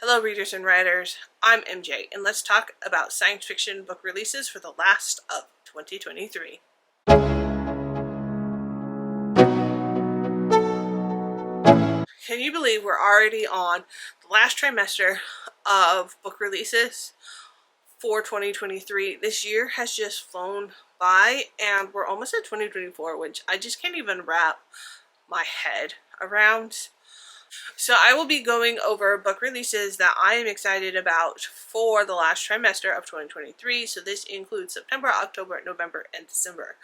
Hello readers and writers, I'm MJ, and let's talk about science fiction book releases for the last of 2023. Can you believe we're already on the last trimester of book releases for 2023? This year has just flown by and we're almost at 2024, which I just can't even wrap my head around. So I will be going over book releases that I am excited about for the last trimester of 2023. So this includes September, October, November, and December.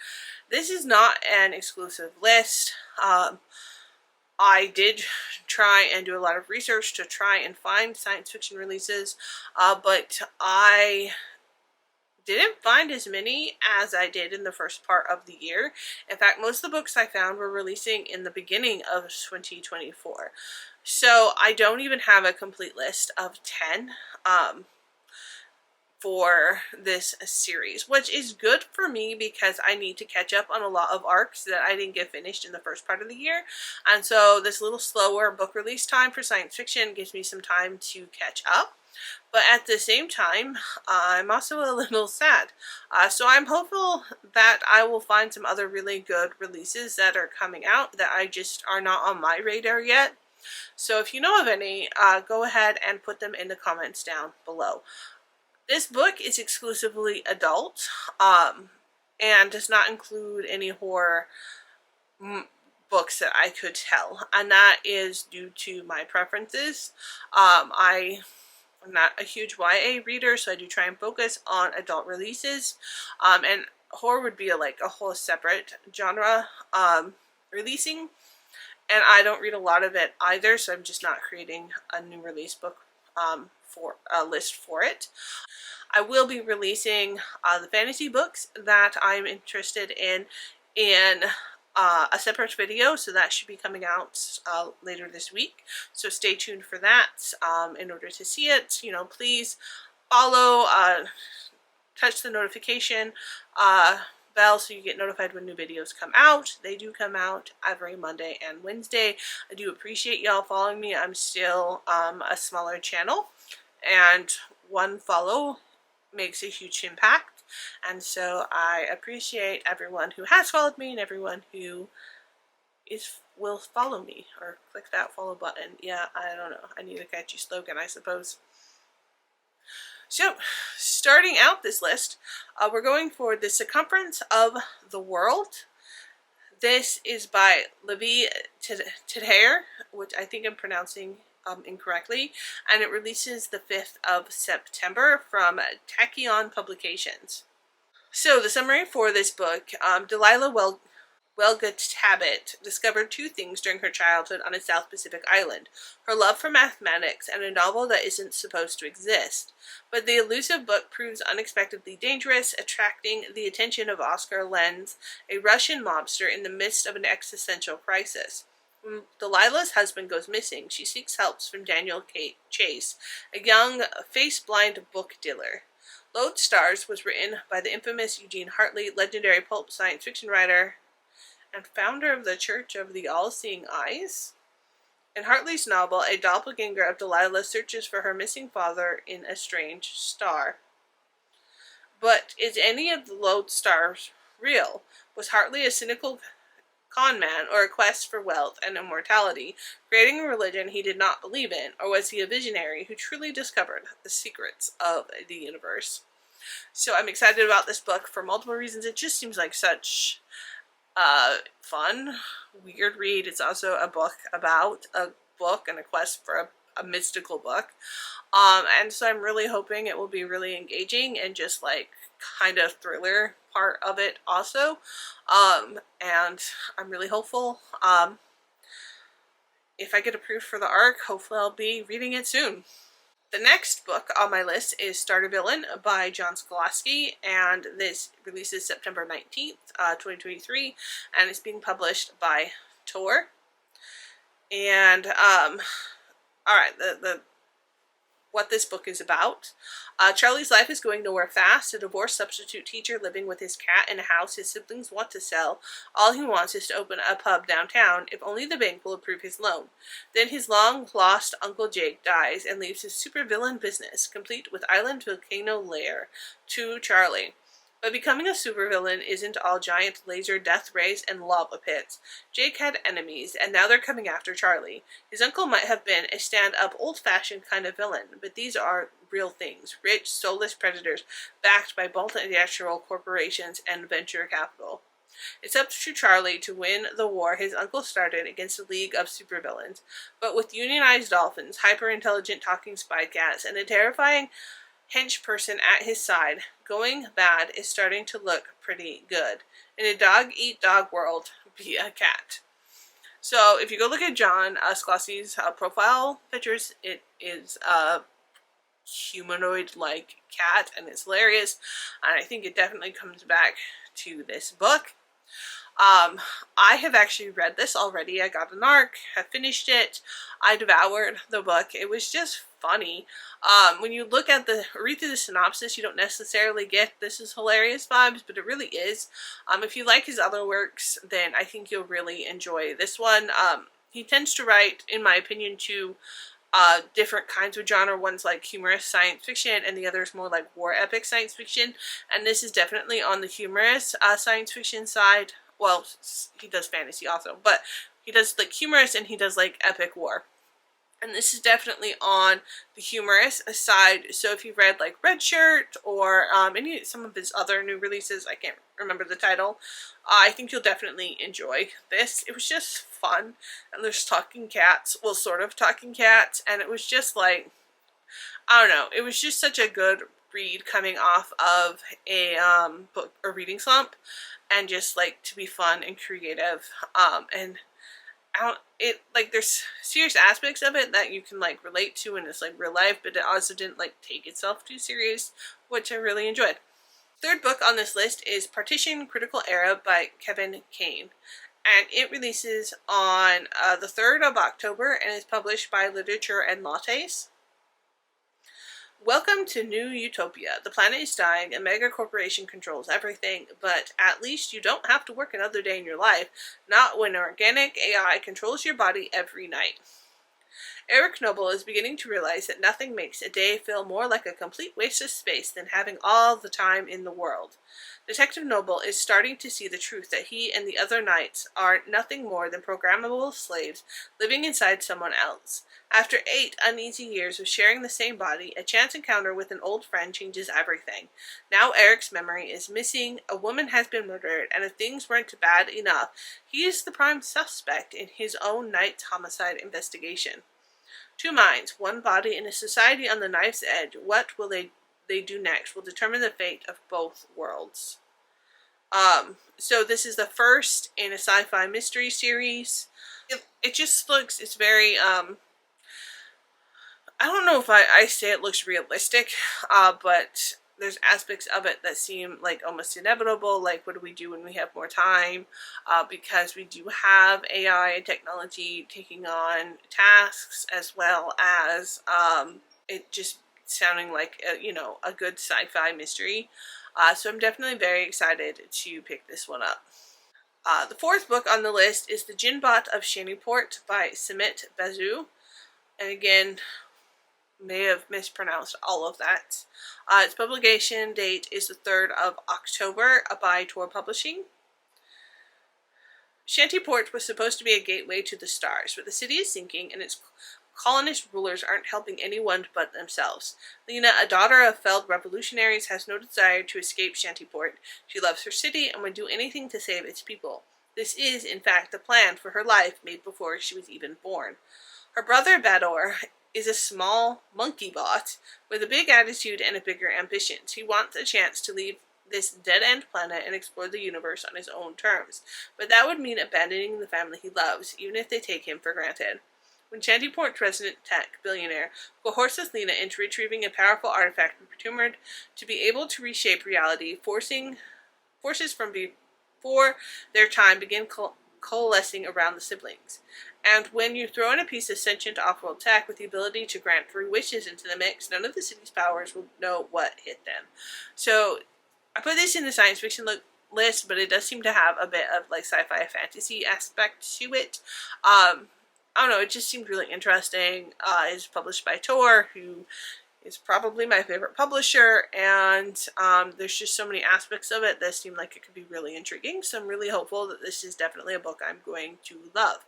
This is not an exclusive list. I did try and do a lot of research to try and find science fiction releases, but I didn't find as many as I did in the first part of the year. In fact, most of the books I found were releasing in the beginning of 2024. So I don't even have a complete list of 10 for this series, which is good for me because I need to catch up on a lot of arcs that I didn't get finished in the first part of the year. And so this little slower book release time for science fiction gives me some time to catch up. But at the same time, I'm also a little sad. So I'm hopeful that I will find some other really good releases that are coming out that I just are not on my radar yet. So if you know of any, go ahead and put them in the comments down below. This book is exclusively adult and does not include any horror books that I could tell. And that is due to my preferences. I'm not a huge YA reader, so I do try and focus on adult releases. And horror would be like a whole separate genre releasing. And I don't read a lot of it either, so I'm just not creating a new release book for a list for it. I will be releasing the fantasy books that I'm interested in a separate video, so that should be coming out later this week. So stay tuned for that. In order to see it, please follow, touch the notification bell so you get notified when new videos come out. They do come out every Monday and Wednesday. I do appreciate y'all following me. I'm still a smaller channel, and one follow makes a huge impact, and so I appreciate everyone who has followed me and everyone who will follow me or click that follow button. Yeah, I don't know. I need a catchy slogan, I suppose. So, starting out this list, we're going for The Circumference of the World. This is by Levi Tidhare, which I think I'm pronouncing incorrectly, and it releases the 5th of September from Tachyon Publications. So, the summary for this book, Delilah Welga-Tabbitt discovered two things during her childhood on a South Pacific island: her love for mathematics and a novel that isn't supposed to exist. But the elusive book proves unexpectedly dangerous, attracting the attention of Oscar Lenz, a Russian mobster in the midst of an existential crisis. When Delilah's husband goes missing, she seeks help from Daniel Chase, a young, face-blind book dealer. Lodestars was written by the infamous Eugene Hartley, legendary pulp science fiction writer and founder of the Church of the All-Seeing Eyes. In Hartley's novel, a doppelganger of Delilah searches for her missing father in a strange star. But is any of the lodestars real? Was Hartley a cynical con man, or a quest for wealth and immortality, creating a religion he did not believe in, or was he a visionary who truly discovered the secrets of the universe? So I'm excited about this book for multiple reasons. It just seems like such fun, weird read. It's also a book about a book and a quest for a mystical book. And so I'm really hoping it will be really engaging and just like kind of thriller part of it also. And I'm really hopeful. If I get approved for the arc, hopefully I'll be reading it soon. The next book on my list is Starter Villain by John Skolasky, and this releases September 19th, 2023, and it's being published by Tor. And, alright, the what this book is about. Charlie's life is going nowhere fast. A divorced substitute teacher living with his cat in a house his siblings want to sell. All he wants is to open a pub downtown, if only the bank will approve his loan. Then his long-lost Uncle Jake dies and leaves his supervillain business, complete with island volcano lair, to Charlie. But becoming a supervillain isn't all giant laser death rays and lava pits. Jake had enemies, and now they're coming after Charlie. His uncle might have been a stand-up, old-fashioned kind of villain, but these are real things. Rich, soulless predators backed by multinational corporations and venture capital. It's up to Charlie to win the war his uncle started against a league of supervillains, but with unionized dolphins, hyper-intelligent talking spy cats, and a terrifying hench person at his side, going bad is starting to look pretty good. In a dog-eat-dog world, be a cat. So if you go look at John Scalzi's profile pictures, it is a humanoid-like cat, and it's hilarious, and I think it definitely comes back to this book. I have actually read this already. I got an arc, have finished it, I devoured the book. It was just funny. When you read through the synopsis, you don't necessarily get this is hilarious vibes, but it really is. If you like his other works, then I think you'll really enjoy this one. He tends to write, in my opinion, two different kinds of genre. One's like humorous science fiction, and the other is more like war epic science fiction. And this is definitely on the humorous science fiction side. Well, he does fantasy also, but he does like humorous and he does like epic war. And this is definitely on the humorous side. So if you've read like Red Shirt or some of his other new releases, I can't remember the title, I think you'll definitely enjoy this. It was just fun. And there's talking cats, well, sort of talking cats. And it was just like, I don't know, it was just such a good read coming off of a book or reading slump, and just like to be fun and creative. And there's serious aspects of it that you can like relate to and it's like real life, but it also didn't like take itself too serious, which I really enjoyed. Third book on this list is Partition Critical Era by Kevin Kane, and it releases on the 3rd of October and is published by Literature and Lattes. Welcome to New Utopia. The planet is dying, a mega corporation controls everything, but at least you don't have to work another day in your life, not when organic AI controls your body every night. Eric Noble is beginning to realize that nothing makes a day feel more like a complete waste of space than having all the time in the world. Detective Noble is starting to see the truth that he and the other knights are nothing more than programmable slaves living inside someone else. After 8 uneasy years of sharing the same body, a chance encounter with an old friend changes everything. Now Eric's memory is missing, a woman has been murdered, and if things weren't bad enough, he is the prime suspect in his own knight's homicide investigation. Two minds, one body, in a society on the knife's edge. What will they do next will determine the fate of both worlds. So this is the first in a sci-fi mystery series. It just looks, it's very, I don't know if I say it looks realistic, but there's aspects of it that seem like almost inevitable, like what do we do when we have more time, because we do have AI and technology taking on tasks, as well as it just sounding like a good sci-fi mystery. So I'm definitely very excited to pick this one up. The fourth book on the list is The Jinbot of Shantyport by Samit Basu. And again, may have mispronounced all of that. Its publication date is the 3rd of October by Tor Publishing. Shantyport was supposed to be a gateway to the stars, but the city is sinking and its colonist rulers aren't helping anyone but themselves. Lena, a daughter of felled revolutionaries, has no desire to escape Shantyport. She loves her city and would do anything to save its people. This is, in fact, the plan for her life made before she was even born. Her brother, Bador, is a small monkey bot with a big attitude and a bigger ambitions. He wants a chance to leave this dead-end planet and explore the universe on his own terms, but that would mean abandoning the family he loves, even if they take him for granted. When Shantyport's resident tech billionaire coerces Lena into retrieving a powerful artifact rumored to be able to reshape reality, forces from before their time begin coalescing around the siblings. And when you throw in a piece of sentient off-world tech with the ability to grant 3 wishes into the mix, none of the city's powers will know what hit them. So I put this in the science fiction list, but it does seem to have a bit of like sci-fi fantasy aspect to it. I don't know, it just seemed really interesting. It's published by Tor, who is probably my favorite publisher, and there's just so many aspects of it that seem like it could be really intriguing, so I'm really hopeful that this is definitely a book I'm going to love,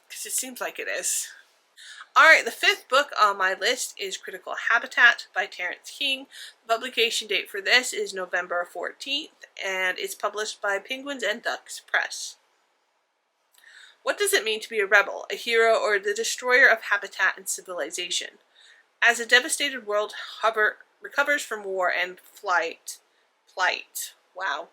because it seems like it is. Alright, the 5th book on my list is Critical Habitat by Terrence King. The publication date for this is November 14th, and it's published by Penguins and Ducks Press. What does it mean to be a rebel, a hero, or the destroyer of habitat and civilization? As a devastated world recovers from war and plight. Wow.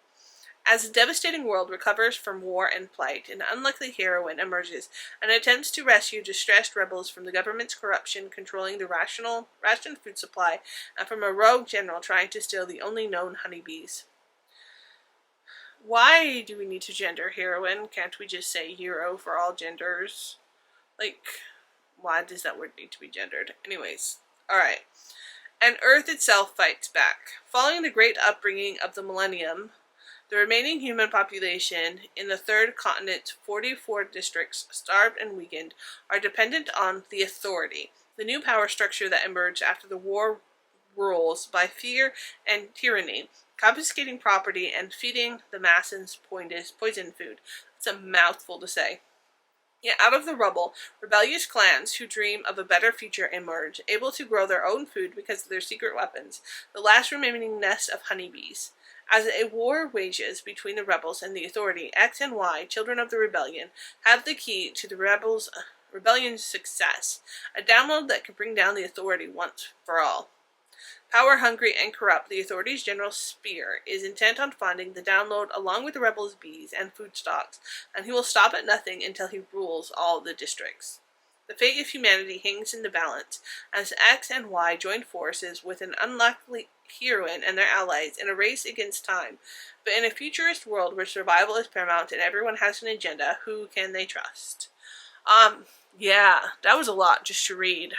As a devastating world recovers from war and plight, an unlikely heroine emerges and attempts to rescue distressed rebels from the government's corruption controlling the ration food supply and from a rogue general trying to steal the only known honeybees. Why do we need to gender heroine? Can't we just say hero for all genders? Like, why does that word need to be gendered? Anyways, alright. And Earth itself fights back. Following the great upbringing of the millennium, the remaining human population in the third continent's 44 districts, starved and weakened, are dependent on the Authority, the new power structure that emerged after the war rules by fear and tyranny, confiscating property and feeding the masses poison food. It's a mouthful to say. Yet out of the rubble, rebellious clans who dream of a better future emerge, able to grow their own food because of their secret weapons, the last remaining nest of honeybees. As a war wages between the rebels and the Authority, X and Y, children of the rebellion, have the key to the rebellion's success, a download that can bring down the Authority once for all. Power-hungry and corrupt, the Authority's General Spear is intent on funding the download along with the rebels' bees and food stocks, and he will stop at nothing until he rules all the districts. The fate of humanity hangs in the balance, as X and Y join forces with an unlikely heroine and their allies in a race against time. But in a futurist world where survival is paramount and everyone has an agenda, who can they trust? Yeah, that was a lot just to read.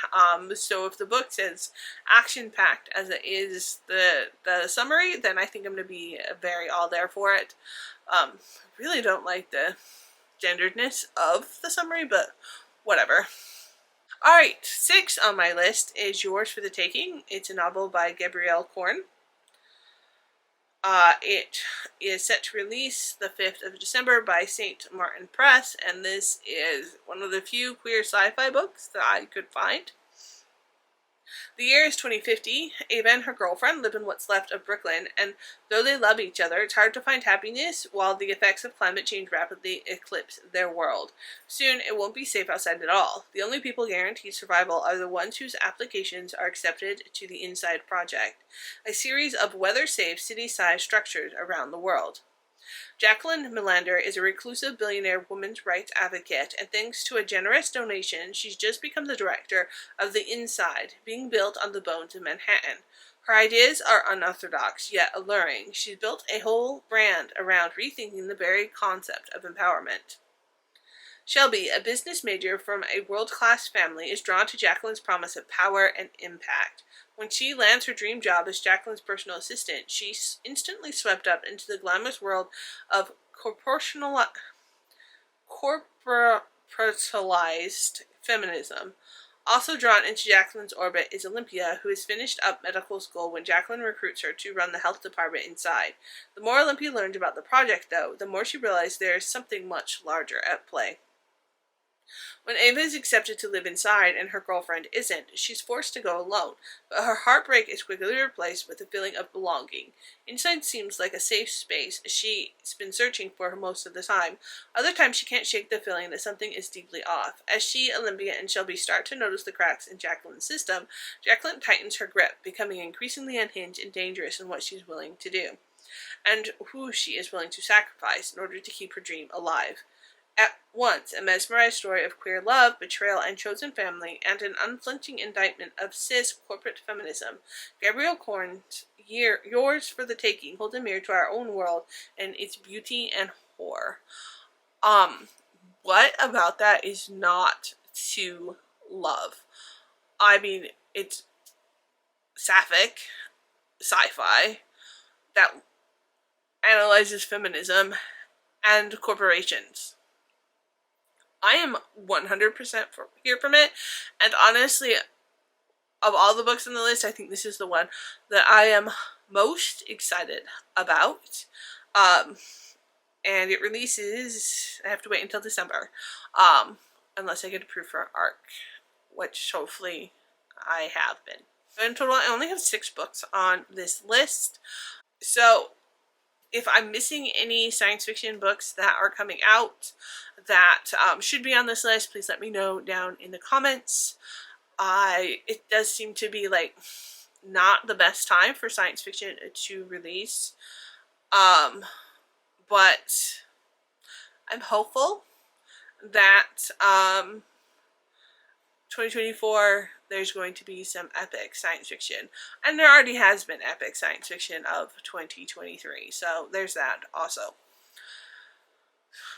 So if the book says action-packed as it is the summary, then I think I'm going to be very all there for it. I really don't like the genderedness of the summary, but whatever. Alright, 6 on my list is Yours for the Taking. It's a novel by Gabrielle Korn. It is set to release the 5th of December by St. Martin Press, and this is one of the few queer sci-fi books that I could find. The year is 2050. Ava and her girlfriend live in what's left of Brooklyn, and though they love each other, it's hard to find happiness while the effects of climate change rapidly eclipse their world. Soon, it won't be safe outside at all. The only people guaranteed survival are the ones whose applications are accepted to the Inside Project, a series of weather-safe, city-sized structures around the world. Jacqueline Melander is a reclusive billionaire women's rights advocate, and thanks to a generous donation, she's just become the director of The Inside, being built on the bones of Manhattan. Her ideas are unorthodox, yet alluring. She's built a whole brand around rethinking the very concept of empowerment. Shelby, a business major from a world-class family, is drawn to Jacqueline's promise of power and impact. When she lands her dream job as Jacqueline's personal assistant, she's instantly swept up into the glamorous world of corporatalized feminism. Also drawn into Jacqueline's orbit is Olympia, who has finished up medical school when Jacqueline recruits her to run the health department inside. The more Olympia learned about the project, though, the more she realized there is something much larger at play. When Ava is accepted to live inside and her girlfriend isn't, she's forced to go alone, but her heartbreak is quickly replaced with a feeling of belonging. Inside seems like a safe space she's been searching for most of the time. Other times she can't shake the feeling that something is deeply off. As she, Olympia, and Shelby start to notice the cracks in Jacqueline's system, Jacqueline tightens her grip, becoming increasingly unhinged and dangerous in what she's willing to do, and who she is willing to sacrifice in order to keep her dream alive. At once, a mesmerized story of queer love, betrayal, and chosen family, and an unflinching indictment of cis corporate feminism, Gabrielle Korn's Yours for the Taking holds a mirror to our own world and its beauty and horror. what about that is not to love? I mean, it's sapphic sci-fi that analyzes feminism and corporations. I am 100% here from it, and honestly, of all the books on the list, I think this is the one that I am most excited about. And it releases, I have to wait until December, unless I get approved for ARC, which hopefully I have been. In total, I only have 6 books on this list. So if I'm missing any science fiction books that are coming out that should be on this list, please let me know down in the comments. It does seem to be like not the best time for science fiction to release. But I'm hopeful that 2024 there's going to be some epic science fiction, and there already has been epic science fiction of 2023, so there's that also.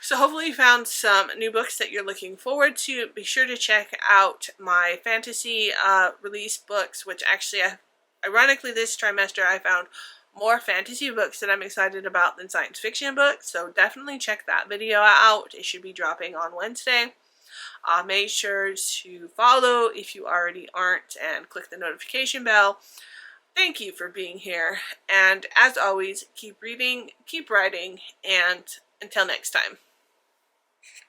So hopefully you found some new books that you're looking forward to. Be sure to check out my fantasy release books, which actually, ironically, this trimester I found more fantasy books that I'm excited about than science fiction books, so definitely check that video out. It should be dropping on Wednesday. Make sure to follow if you already aren't, and click the notification bell. Thank you for being here, and as always, keep reading, keep writing, and until next time.